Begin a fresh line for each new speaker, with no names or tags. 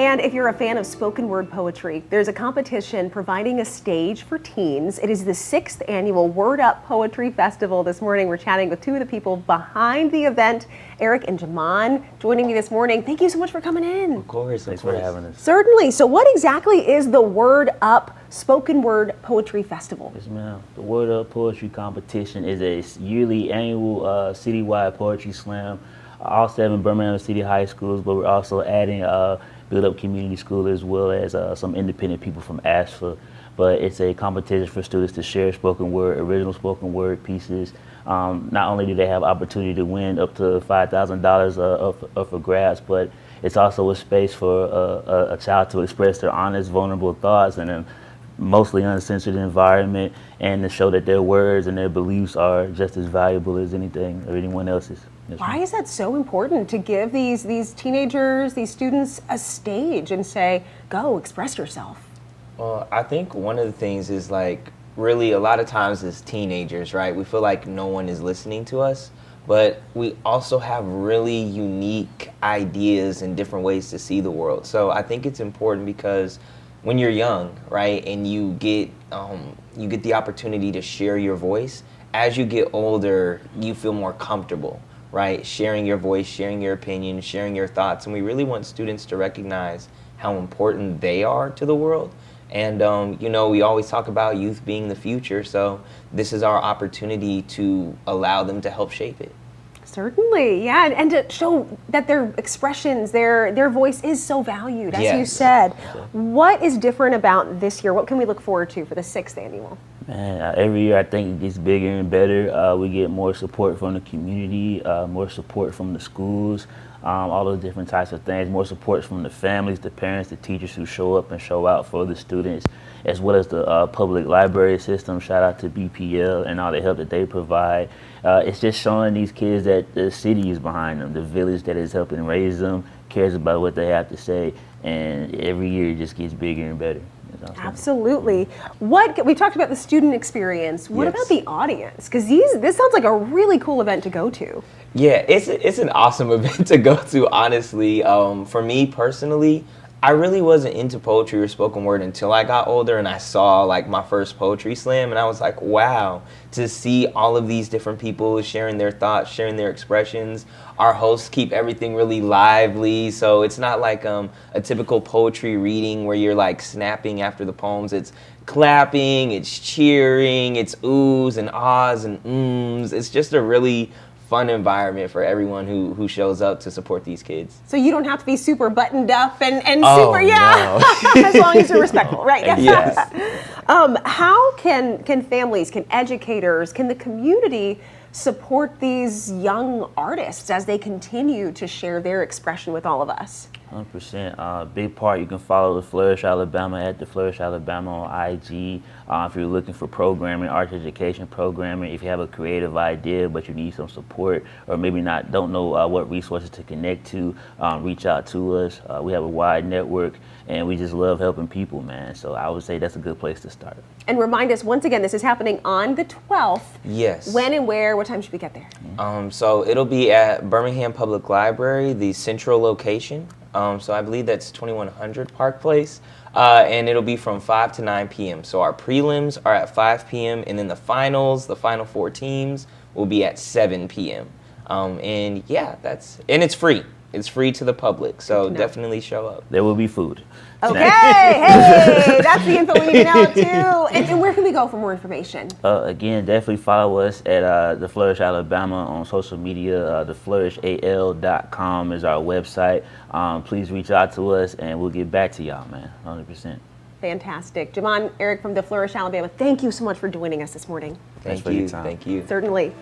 And if you're a fan of spoken word poetry, there's a competition providing a stage for teens. It is the 6th annual Word Up Poetry Festival. This morning, we're chatting with two of the people behind the event, Eric and Jaman, joining me this morning. Thank you so much for coming in.
Of course, thanks for having us.
Certainly. So what exactly is the Word Up Spoken Word Poetry Festival?
Yes, ma'am. The Word Up Poetry Competition is a yearly annual citywide poetry slam. All 7 Birmingham City high schools, but we're also adding Build Up Community School as well as some independent people from Asheville. But it's a competition for students to share spoken word, original spoken word pieces. Not only do they have opportunity to win up to $5,000 up for grabs, but it's also a space for a child to express their honest, vulnerable thoughts in a mostly uncensored environment, and to show that their words and their beliefs are just as valuable as anything or anyone else's.
Why is that so important to give these teenagers, these students, a stage and say, go express yourself?
Well, I think one of the things is like really a lot of times as teenagers, right, we feel like no one is listening to us, but we also have really unique ideas and different ways to see the world. So I think it's important because when you're young, right, and you get the opportunity to share your voice, as you get older, you feel more comfortable, right? Sharing your voice, sharing your opinion, sharing your thoughts. And we really want students to recognize how important they are to the world. And, we always talk about youth being the future. So this is our opportunity to allow them to help shape it.
Certainly, yeah, and to show that their expressions, their voice is so valued, as you
Yes.
said. What is different about this year? What can we look forward to for the 6th annual?
Man, every year I think it gets bigger and better. We get more support from the community, more support from the schools, all those different types of things, more support from the families, the parents, the teachers who show up and show out for the students, as well as the public library system. Shout out to BPL and all the help that they provide. It's just showing these kids that the city is behind them, the village that is helping raise them, cares about what they have to say, and every year it just gets bigger and better.
Absolutely. We talked about the student experience. What
Yes.
about the audience? Because this sounds like a really cool event to go to.
Yeah, it's an awesome event to go to, honestly. For me personally, I really wasn't into poetry or spoken word until I got older and I saw like my first poetry slam, and I was like, wow, to see all of these different people sharing their thoughts, sharing their expressions. Our hosts keep everything really lively, so it's not like a typical poetry reading where you're like snapping after the poems. It's clapping, it's cheering, it's oohs and ahs and ums. It's just a really fun environment for everyone who shows up to support these kids.
So you don't have to be super buttoned up and
Oh,
super, yeah,
no.
as long as you're respectful, right?
Yes.
How can families, can educators, can the community support these young artists as they continue to share their expression with all of us?
100%. Big part, you can follow the Flourish Alabama at the Flourish Alabama on IG. If you're looking for programming, arts education programming, if you have a creative idea but you need some support or maybe don't know what resources to connect to, reach out to us. We have a wide network and we just love helping people, man. So I would say that's a good place to start.
And remind us, once again, this is happening on the 12th.
Yes.
When and where, what time should we get there?
So it'll be at Birmingham Public Library, the central location. So I believe that's 2100 Park Place. And it'll be from 5 to 9 p.m. So our prelims are at 5 p.m. and then the final 4 teams will be at 7 p.m. And yeah, and it's free. It's free to the public, so definitely show up.
There will be food.
Okay, hey, that's the info we need to know too. And where can we go for more information?
Again, definitely follow us at the Flourish Alabama on social media. TheFlourisHAL.com is our website. Please reach out to us and we'll get back to y'all, man, 100%.
Fantastic. Jaman, Eric from the Flourish Alabama, thank you so much for joining us this morning.
Thank
for your
you.
time.
Thank you.
Certainly.